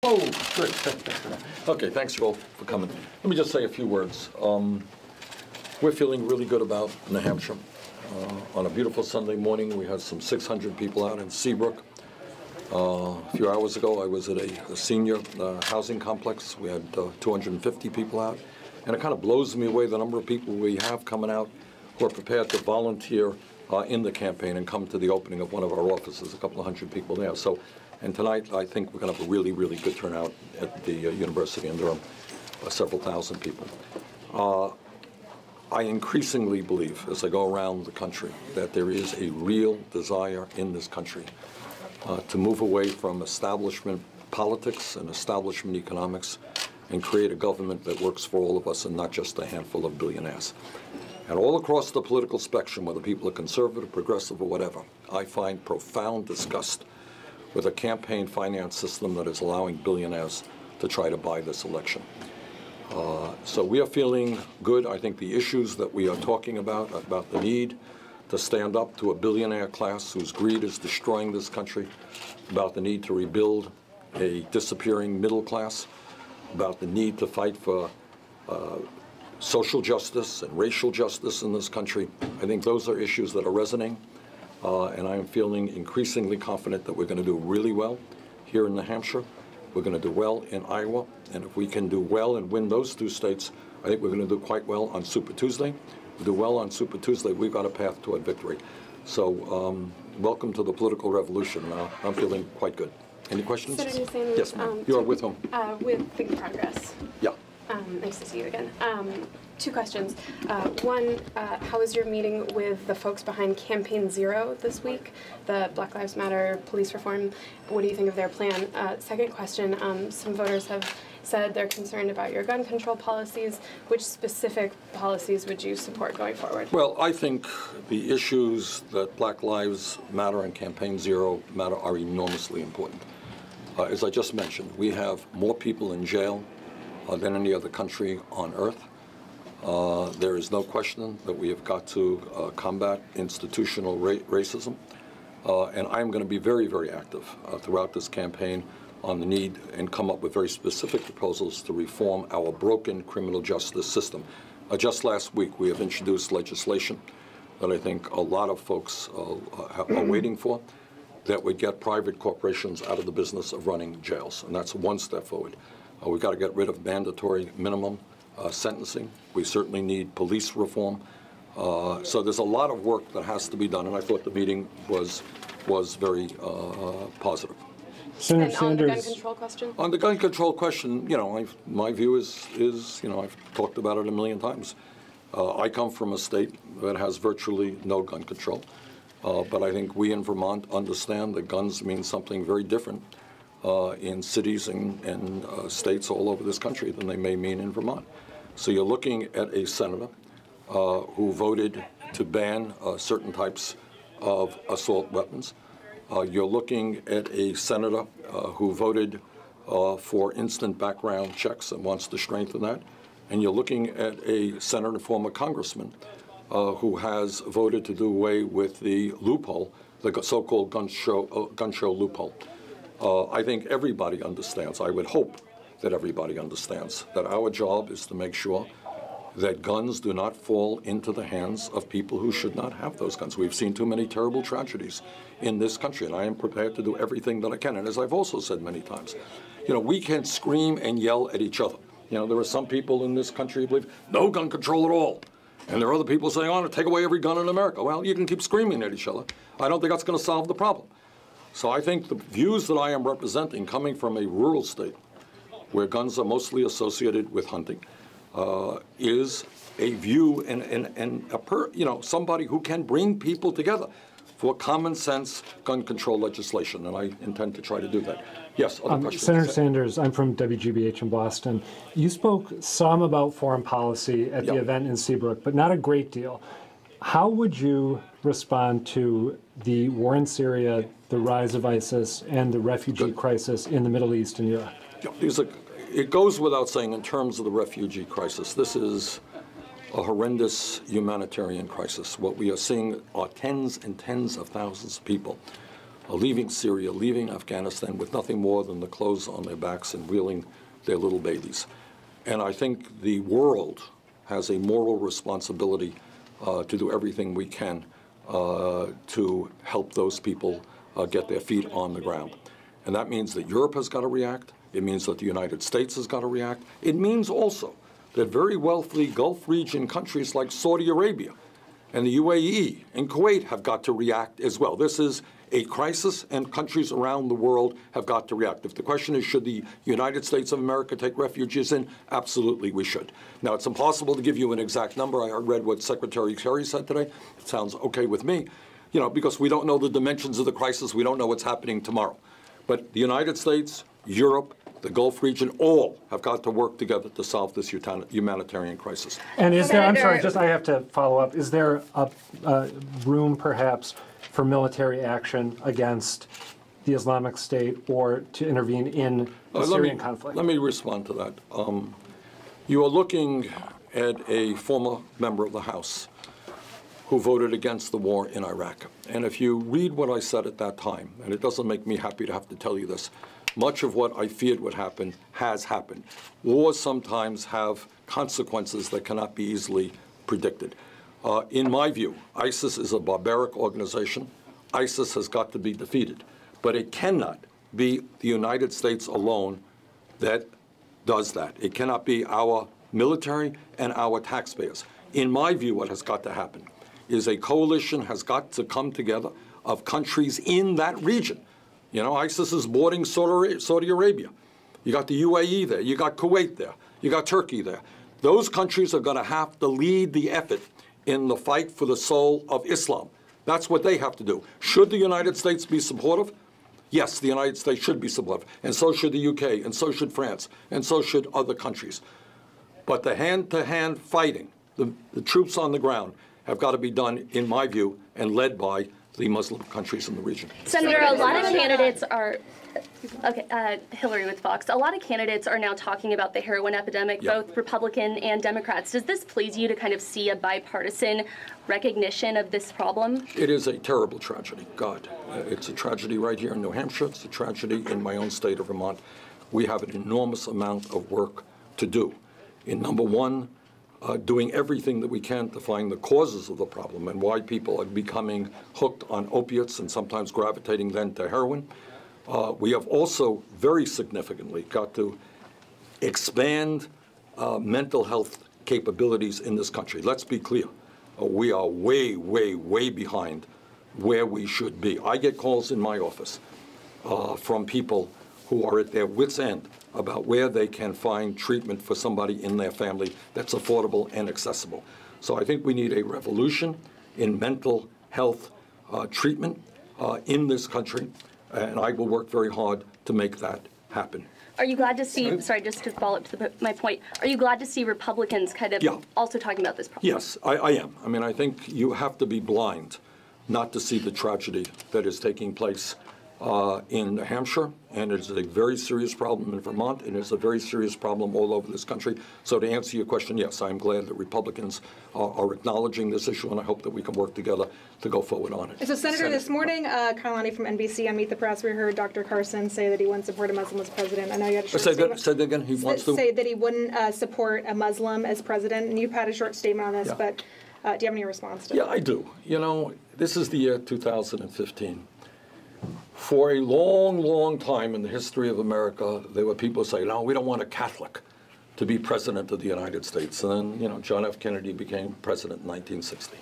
Oh, good. Okay, thanks, you all, for coming. Let me just say a few words. We're feeling really good about New Hampshire. On a beautiful Sunday morning, we had some 600 people out in Seabrook. A few hours ago, I was at a senior housing complex. We had 250 people out. And it kind of blows me away the number of people we have coming out who are prepared to volunteer in the campaign and come to the opening of one of our offices, a couple of hundred people there. So, and tonight, I think we're going to have a really, really good turnout at the University in Durham, several thousand people. I increasingly believe, as I go around the country, that there is a real desire in this country to move away from establishment politics and establishment economics and create a government that works for all of us and not just a handful of billionaires. And all across the political spectrum, whether people are conservative, progressive, or whatever, I find profound disgust with a campaign finance system that is allowing billionaires to try to buy this election. So we are feeling good. I think the issues that we are talking about the need to stand up to a billionaire class whose greed is destroying this country, about the need to rebuild a disappearing middle class, about the need to fight for social justice and racial justice in this country. I think those are issues that are resonating, and I am feeling increasingly confident that we're going to do really well here in New Hampshire. We're going to do well in Iowa, and if we can do well and win those two states, I think we're going to do quite well on Super Tuesday. If we do well on Super Tuesday, we've got a path toward victory. So welcome to the political revolution. I'm feeling quite good. Any questions? Senator Sanders, yes, ma'am. You are with whom? With Think Progress. Yeah. Nice to see you again. Two questions. One, how was your meeting with the folks behind Campaign Zero this week, the Black Lives Matter police reform? What do you think of their plan? Second question, some voters have said they're concerned about your gun control policies. Which specific policies would you support going forward? Well, I think the issues that Black Lives Matter and Campaign Zero matter are enormously important. As I just mentioned, we have more people in jail than any other country on earth. There is no question that we have got to combat institutional racism. And I'm going to be very, very active throughout this campaign on the need and come up with very specific proposals to reform our broken criminal justice system. Just last week, we have introduced legislation that I think a lot of folks are waiting for, that would get private corporations out of the business of running jails. And that's one step forward. We've got to get rid of mandatory minimum sentencing. We certainly need police reform. So there's a lot of work that has to be done, and I thought the meeting was very positive. Senator Sanders. On the gun control question? On the gun control question, you know, my view is you know, I've talked about it a million times. I come from a state that has virtually no gun control, but I think we in Vermont understand that guns mean something very different in cities and states all over this country than they may mean in Vermont. So you're looking at a senator who voted to ban certain types of assault weapons. You're looking at a senator who voted for instant background checks and wants to strengthen that. And you're looking at a senator and former congressman who has voted to do away with the loophole, the so-called gun show loophole. I think everybody understands, I would hope that everybody understands, that our job is to make sure that guns do not fall into the hands of people who should not have those guns. We've seen too many terrible tragedies in this country, and I am prepared to do everything that I can. And as I've also said many times, you know, we can scream and yell at each other. You know, there are some people in this country who believe no gun control at all. And there are other people saying, oh, take away every gun in America. Well, you can keep screaming at each other. I don't think that's going to solve the problem. So I think the views that I am representing, coming from a rural state where guns are mostly associated with hunting, is a view and somebody who can bring people together for common sense gun control legislation, and I intend to try to do that. Yes, other questions? Senator Sanders, I'm from WGBH in Boston. You spoke some about foreign policy at the event in Seabrook, but not a great deal. How would you respond to the war in Syria, the rise of ISIS, and the refugee crisis in the Middle East and Europe? It goes without saying, in terms of the refugee crisis, this is a horrendous humanitarian crisis. What we are seeing are tens and tens of thousands of people leaving Syria, leaving Afghanistan with nothing more than the clothes on their backs and wheeling their little babies. And I think the world has a moral responsibility to do everything we can to help those people get their feet on the ground. And that means that Europe has got to react. It means that the United States has got to react. It means also that very wealthy Gulf region countries like Saudi Arabia and the UAE and Kuwait have got to react as well. This is a crisis, and countries around the world have got to react. If the question is, should the United States of America take refugees in? Absolutely, we should. Now, it's impossible to give you an exact number. I read what Secretary Kerry said today. It sounds okay with me, because we don't know the dimensions of the crisis. We don't know what's happening tomorrow. But the United States, Europe, the Gulf region, all have got to work together to solve this humanitarian crisis. And is there, I'm sorry, I have to follow up. Is there a room perhaps for military action against the Islamic State or to intervene in the Syrian conflict? Let me respond to that. You are looking at a former member of the House who voted against the war in Iraq. And if you read what I said at that time, and it doesn't make me happy to have to tell you this, much of what I feared would happen has happened. Wars sometimes have consequences that cannot be easily predicted. In my view, ISIS is a barbaric organization. ISIS has got to be defeated. But it cannot be the United States alone that does that. It cannot be our military and our taxpayers. In my view, what has got to happen is a coalition has got to come together of countries in that region. ISIS is bordering Saudi Arabia. You got the UAE there. You got Kuwait there. You got Turkey there. Those countries are going to have to lead the effort in the fight for the soul of Islam. That's what they have to do. Should the United States be supportive? Yes, the United States should be supportive. And so should the UK, and so should France, and so should other countries. But the hand-to-hand fighting, the troops on the ground, have got to be done, in my view, and led by the Muslim countries in the region. Senator, a lot of candidates are, Hillary with Fox, a lot of candidates are now talking about the heroin epidemic, both Republican and Democrats. Does this please you to kind of see a bipartisan recognition of this problem? It is a terrible tragedy, God. It's a tragedy right here in New Hampshire. It's a tragedy in my own state of Vermont. We have an enormous amount of work to do. In number one, doing everything that we can to find the causes of the problem and why people are becoming hooked on opiates and sometimes gravitating then to heroin. We have also very significantly got to expand mental health capabilities in this country. Let's be clear. We are way, way, way behind where we should be. I get calls in my office from people who are at their wits' end about where they can find treatment for somebody in their family that's affordable and accessible. So I think we need a revolution in mental health treatment in this country, and I will work very hard to make that happen. Are you glad to see, sorry, just to follow up to my point, are you glad to see Republicans kind of also talking about this problem? Yes, I am. I mean, I think you have to be blind not to see the tragedy that is taking place in New Hampshire, and it's a very serious problem in Vermont, and it's a very serious problem all over this country. So to answer your question, yes, I'm glad that Republicans are acknowledging this issue, and I hope that we can work together to go forward on it. So, Senator, this morning, Kailani from NBC on Meet the Press, we heard Dr. Carson say that he wouldn't support a Muslim as president. I know you had a short statement. Say that again. He wants to say that he wouldn't support a Muslim as president, and you've had a short statement on this, but do you have any response to that? Yeah, I do. This is the year 2015. For a long, long time in the history of America, there were people who say, no, we don't want a Catholic to be president of the United States. And then, John F. Kennedy became president in 1960.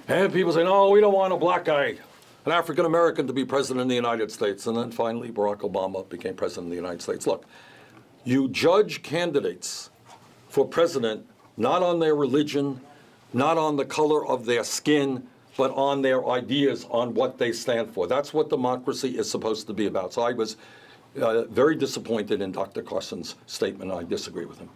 And people say, no, we don't want a black guy, an African American to be president of the United States. And then finally, Barack Obama became president of the United States. Look, you judge candidates for president not on their religion, not on the color of their skin, but on their ideas, on what they stand for. That's what democracy is supposed to be about. So I was very disappointed in Dr. Carson's statement. I disagree with him.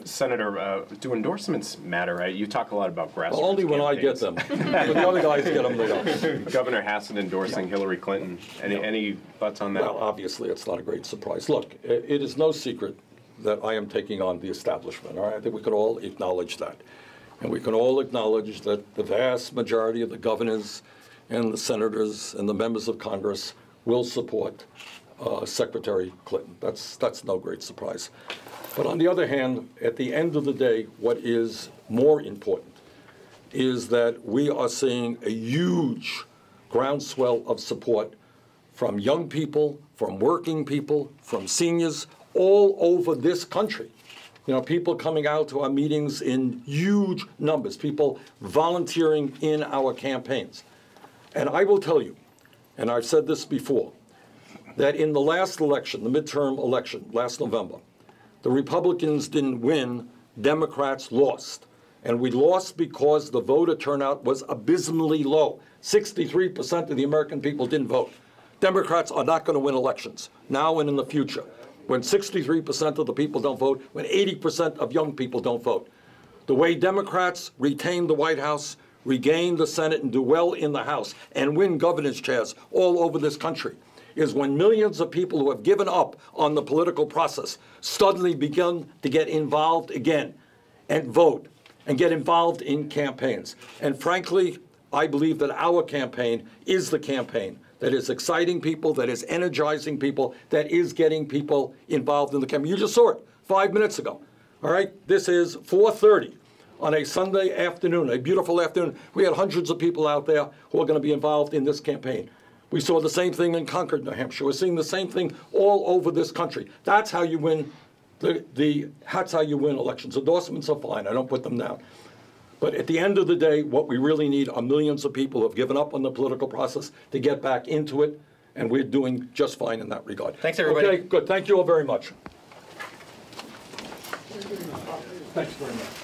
Senator, do endorsements matter? Right? You talk a lot about grassroots only when campaigns. I get them. When the other guys get them, they don't. Governor Hassan endorsing Hillary Clinton. Any thoughts on that? Well, obviously, it's not a great surprise. Look, it is no secret that I am taking on the establishment. All right? I think we could all acknowledge that. And we can all acknowledge that the vast majority of the governors and the senators and the members of Congress will support Secretary Clinton. That's no great surprise. But on the other hand, at the end of the day, what is more important is that we are seeing a huge groundswell of support from young people, from working people, from seniors, all over this country. You know, people coming out to our meetings in huge numbers, people volunteering in our campaigns. And I will tell you, and I've said this before, that in the last election, the midterm election, last November, the Republicans didn't win, Democrats lost. And we lost because the voter turnout was abysmally low. 63% of the American people didn't vote. Democrats are not going to win elections, now and in the future. When 63% of the people don't vote, when 80% of young people don't vote. The way Democrats retain the White House, regain the Senate, and do well in the House, and win governor's chairs all over this country, is when millions of people who have given up on the political process suddenly begin to get involved again and vote and get involved in campaigns. And frankly, I believe that our campaign is the campaign that is exciting people, that is energizing people, that is getting people involved in the campaign. You just saw it 5 minutes ago. All right, this is 4:30 on a Sunday afternoon, a beautiful afternoon. We had hundreds of people out there who are going to be involved in this campaign. We saw the same thing in Concord, New Hampshire. We're seeing the same thing all over this country. That's how you win that's how you win elections. Endorsements are fine. I don't put them down. But at the end of the day, what we really need are millions of people who have given up on the political process to get back into it, and we're doing just fine in that regard. Thanks, everybody. Okay, good. Thank you all very much. Thanks very much.